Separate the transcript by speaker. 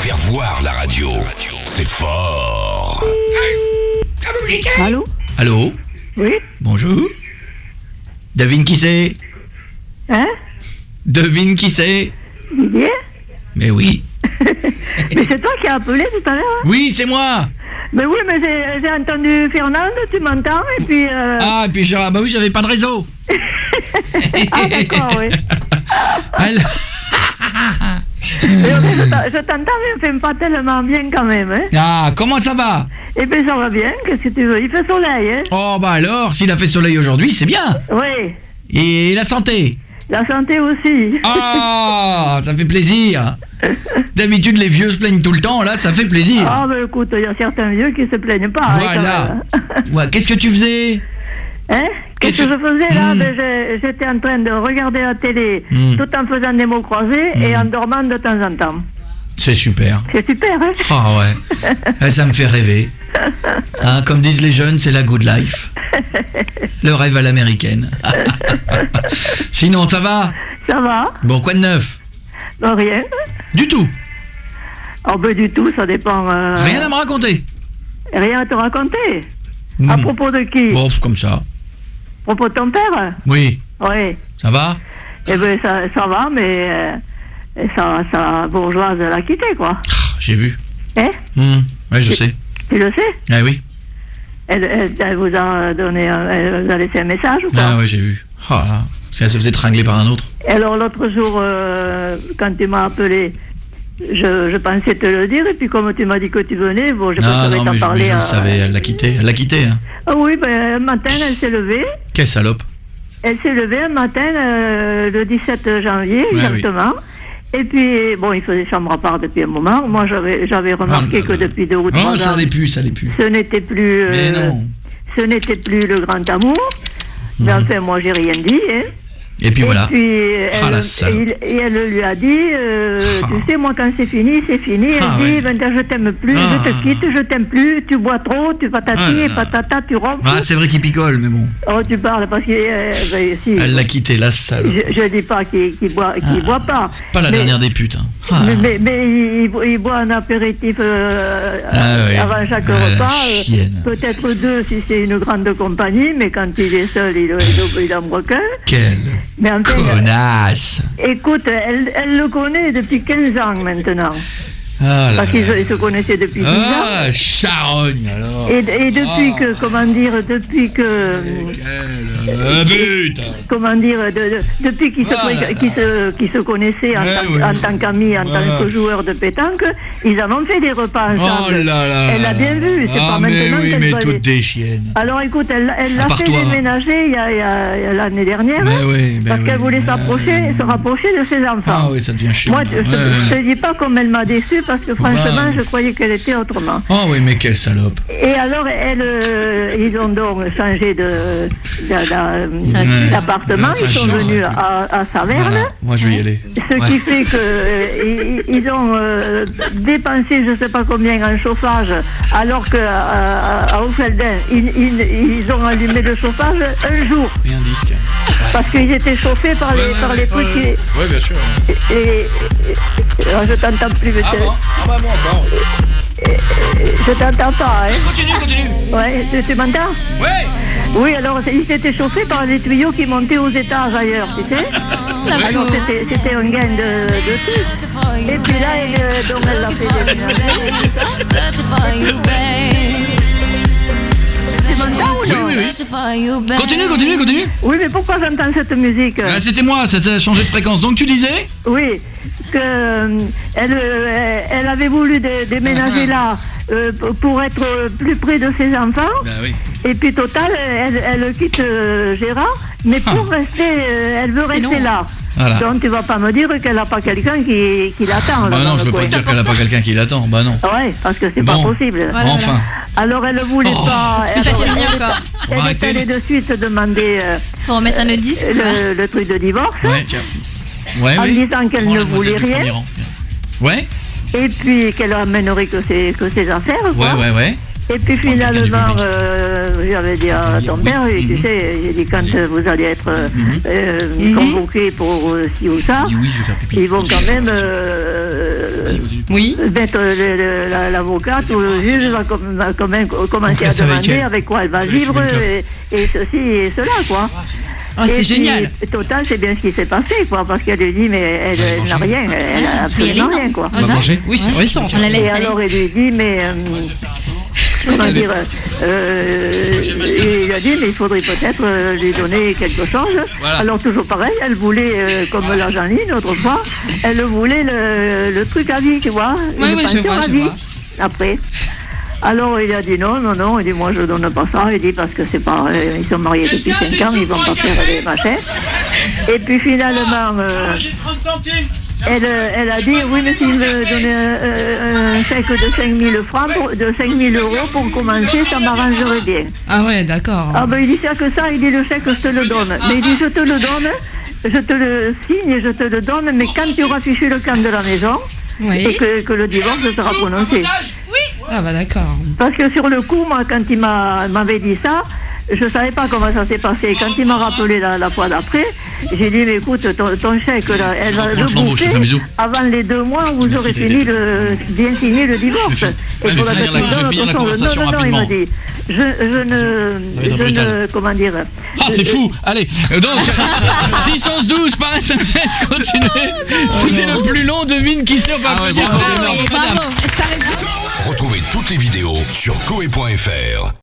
Speaker 1: faire voir la radio. C'est fort.
Speaker 2: Allô?
Speaker 3: Allô?
Speaker 2: Oui?
Speaker 3: Bonjour. Devine qui c'est?
Speaker 2: Hein?
Speaker 3: Devine qui c'est?
Speaker 2: Didier?
Speaker 3: Mais oui.
Speaker 2: Mais c'est toi qui as appelé tout à l'heure, hein?
Speaker 3: Oui, c'est moi.
Speaker 2: Mais oui, mais j'ai entendu Fernande, tu m'entends, et puis...
Speaker 3: Ah, et puis bah oui, j'avais pas de réseau.
Speaker 2: Ah, d'accord, oui.
Speaker 3: Alors...
Speaker 2: Je t'entends, mais pas tellement bien quand même, hein?
Speaker 3: Ah, comment ça va?
Speaker 2: Eh bien, ça va bien, qu'est-ce que tu veux? Il fait soleil, hein?
Speaker 3: Oh, bah alors, s'il a fait soleil aujourd'hui, c'est bien.
Speaker 2: Oui.
Speaker 3: Et la santé?
Speaker 2: La santé aussi.
Speaker 3: Ah, ça fait plaisir. D'habitude, les vieux se plaignent tout le temps, là, ça fait plaisir.
Speaker 2: Ah, ben écoute, il y a certains vieux qui se plaignent pas.
Speaker 3: Voilà.
Speaker 2: Hein,
Speaker 3: Ouais, qu'est-ce que tu faisais?
Speaker 2: hein? Qu'est-ce que je faisais là? Ben, j'étais en train de regarder la télé tout en faisant des mots croisés et en dormant de temps en temps.
Speaker 3: C'est super.
Speaker 2: C'est super, hein?
Speaker 3: Ah ouais. Ça me fait rêver. Hein, comme disent les jeunes, c'est la good life. Le rêve à l'américaine. Sinon, ça va?
Speaker 2: Ça va?
Speaker 3: Bon, quoi de neuf?
Speaker 2: Non, rien.
Speaker 3: Du tout.
Speaker 2: Oh ben du tout, ça dépend.
Speaker 3: Rien à me raconter?
Speaker 2: Rien à te raconter? À propos de qui?
Speaker 3: Bon, comme ça.
Speaker 2: À propos de ton père?
Speaker 3: Oui.
Speaker 2: Oui.
Speaker 3: Ça va?
Speaker 2: Eh ben ça va, mais sa bourgeoise l'a quitté, quoi.
Speaker 3: Ah, j'ai vu.
Speaker 2: Hein?
Speaker 3: Oui, je sais.
Speaker 2: Tu le sais?
Speaker 3: Ah oui.
Speaker 2: Elle vous a donné, elle vous a laissé un message ou pas?
Speaker 3: Ah oui, j'ai vu. Oh là, parce qu'elle se faisait tringler par un autre.
Speaker 2: Et alors l'autre jour, quand tu m'as appelé, je pensais te le dire, et puis comme tu m'as dit que tu venais, bon, je préférais t'en parler.
Speaker 3: Je le savais, elle l'a quitté. Elle l'a quitté, hein.
Speaker 2: Ah oui, ben un matin, elle s'est levée.
Speaker 3: Quelle salope.
Speaker 2: Elle s'est levée un matin, le 17 janvier,
Speaker 3: Ouais,
Speaker 2: exactement. Oui. Et puis, bon, il faisait chambre à part depuis un moment. Moi, j'avais remarqué que depuis 2 ou 3 ans...
Speaker 3: ça allait plus. Ce
Speaker 2: n'était plus...
Speaker 3: Mais non.
Speaker 2: Ce n'était plus le grand amour. Mais enfin, moi, j'ai rien dit, hein.
Speaker 3: Et puis voilà.
Speaker 2: Et elle lui a dit, tu sais, moi, quand c'est fini, c'est fini. Elle dit, ben, je t'aime plus, je te quitte, je t'aime plus, tu bois trop, tu patati et patata, tu rompes.
Speaker 3: Ah, c'est vrai qu'il picole, mais bon.
Speaker 2: Oh, tu parles parce que... si,
Speaker 3: elle l'a quitté, là, c'est ça.
Speaker 2: Je dis pas qu'il boit pas.
Speaker 3: C'est pas la dernière des putes. Hein.
Speaker 2: Ah. Mais il boit un apéritif avant chaque repas. Peut-être 2 si c'est une grande compagnie, mais quand il est seul, il en boit qu'un.
Speaker 3: Quelle connasse!
Speaker 2: Écoute, elle le connaît depuis 15 ans maintenant.
Speaker 3: Ah,
Speaker 2: parce qu'ils se connaissaient depuis 10 ans.
Speaker 3: Ah, charogne alors!
Speaker 2: Et depuis que, comment dire, depuis que... comment dire, depuis qu'ils se connaissaient en tant qu'amis, en tant que joueurs de pétanque, ils en ont fait des repas ensemble.
Speaker 3: Oh là là!
Speaker 2: Elle a bien vu, c'est pas maintenant qu'elle
Speaker 3: mais
Speaker 2: va
Speaker 3: toutes des chiennes.
Speaker 2: Alors écoute, elle l'a fait déménager il y a l'année dernière, parce qu'elle voulait se rapprocher de ses enfants.
Speaker 3: Ah oui, ça devient chiant.
Speaker 2: Moi, je te dis pas comme elle m'a déçu, parce que franchement, je croyais qu'elle était autrement.
Speaker 3: Oh oui, mais quelle salope.
Speaker 2: Et alors, ils ont donc changé d'appartement, ils sont venus à Saverne.
Speaker 3: Voilà. Moi, je vais y aller.
Speaker 2: Ce qui fait qu'ils ont dépensé je ne sais pas combien en chauffage, alors qu'à Auffelden, ils ont allumé le chauffage un jour.
Speaker 3: Et un disque.
Speaker 2: Parce qu'ils étaient chauffés par les petits...
Speaker 3: Oui, bien sûr.
Speaker 2: Alors, je t'entends plus.
Speaker 3: Bon, encore.
Speaker 2: Je t'entends pas, hein.
Speaker 3: Continue.
Speaker 2: Ouais, tu m'entends?
Speaker 3: Ouais.
Speaker 2: Oui, alors ils étaient chauffés par des tuyaux qui montaient aux étages ailleurs, tu sais. Alors c'était un gain de tout. Et puis là, elle l'a fait déménager. Tu m'entends ou non?
Speaker 3: Oui. Continue.
Speaker 2: Oui, mais pourquoi j'entends cette musique?
Speaker 3: C'était moi, ça a changé de fréquence. Donc tu disais?
Speaker 2: Oui, elle avait voulu déménager là pour être plus près de ses enfants.
Speaker 3: Ben oui.
Speaker 2: Et puis total, elle quitte Gérard, mais pour rester, elle veut rester là. Voilà. Donc tu vas pas me dire qu'elle n'a pas quelqu'un qui l'attend.
Speaker 3: Bah non, je veux pas dire qu'elle n'a pas quelqu'un qui l'attend. Bah non.
Speaker 2: Ouais, parce que c'est pas possible.
Speaker 3: Voilà, enfin.
Speaker 2: Alors elle ne voulait pas. Elle est allée de suite demander.
Speaker 4: Faut remettre un disque.
Speaker 2: Le truc de divorce.
Speaker 3: Ouais, tiens. Ouais,
Speaker 2: en disant qu'elle ne voulait rien.
Speaker 3: Ouais.
Speaker 2: Et puis qu'elle amènerait que ses affaires. Quoi.
Speaker 3: Ouais.
Speaker 2: Et puis finalement, j'avais dit à ton père, tu sais, j'ai dit quand vous allez être convoqué pour ci ou ça, ils vont quand même
Speaker 4: Oui.
Speaker 2: L'avocate ou le juge va commencer à demander avec quoi elle va vivre et ceci et cela, quoi.
Speaker 4: Ah, c'est génial.
Speaker 2: Total, c'est bien ce qui s'est passé, quoi, parce qu'elle lui dit, mais elle n'a rien, elle a absolument rien, quoi.
Speaker 5: On va manger.
Speaker 4: Oui, c'est récent.
Speaker 2: Et alors, elle lui dit, mais... comment dire, il a dit, mais il faudrait peut-être lui donner quelque chose.
Speaker 5: Voilà.
Speaker 2: Alors, toujours pareil, elle voulait, comme la Janine, autrefois, elle voulait le truc à vie, tu vois.
Speaker 4: Oui,
Speaker 2: une
Speaker 4: je
Speaker 2: pension
Speaker 4: vois,
Speaker 2: à
Speaker 4: je
Speaker 2: vie,
Speaker 4: vois.
Speaker 2: après. Alors, il a dit non, il dit, moi, je donne pas ça. Il dit, parce que c'est pas, ils sont mariés depuis 5 ans, ils vont pas faire des machins. Et puis, finalement, elle a dit, oui, mais s'il me donnait un chèque de 5 000 francs, de 5 000 euros pour commencer, ça m'arrangerait bien.
Speaker 4: Ah ouais, d'accord.
Speaker 2: Ah ben, il dit, c'est que ça, il dit, le chèque, je te le donne. Mais il dit, je te le donne, je te le signe et je te le donne, mais quand tu auras fichu le camp de la maison,
Speaker 4: Oui.
Speaker 2: et que le divorce sera prononcé.
Speaker 4: Ah bah d'accord.
Speaker 2: Parce que sur le coup, moi, quand il m'avait dit ça, je ne savais pas comment ça s'est passé. Quand il m'a rappelé la fois d'après, j'ai dit, mais écoute, ton chèque, là, elle va le bouffer avant les 2 mois où vous aurez bien signé le divorce. Et pour la non, il m'a dit, je ne, comment dire...
Speaker 5: Ah, c'est fou. Allez, donc 612 par SMS, continuez. C'était le plus long devine qui sait pas plus.
Speaker 4: Bravo. Ça
Speaker 1: Retrouvez toutes les vidéos sur koé.fr.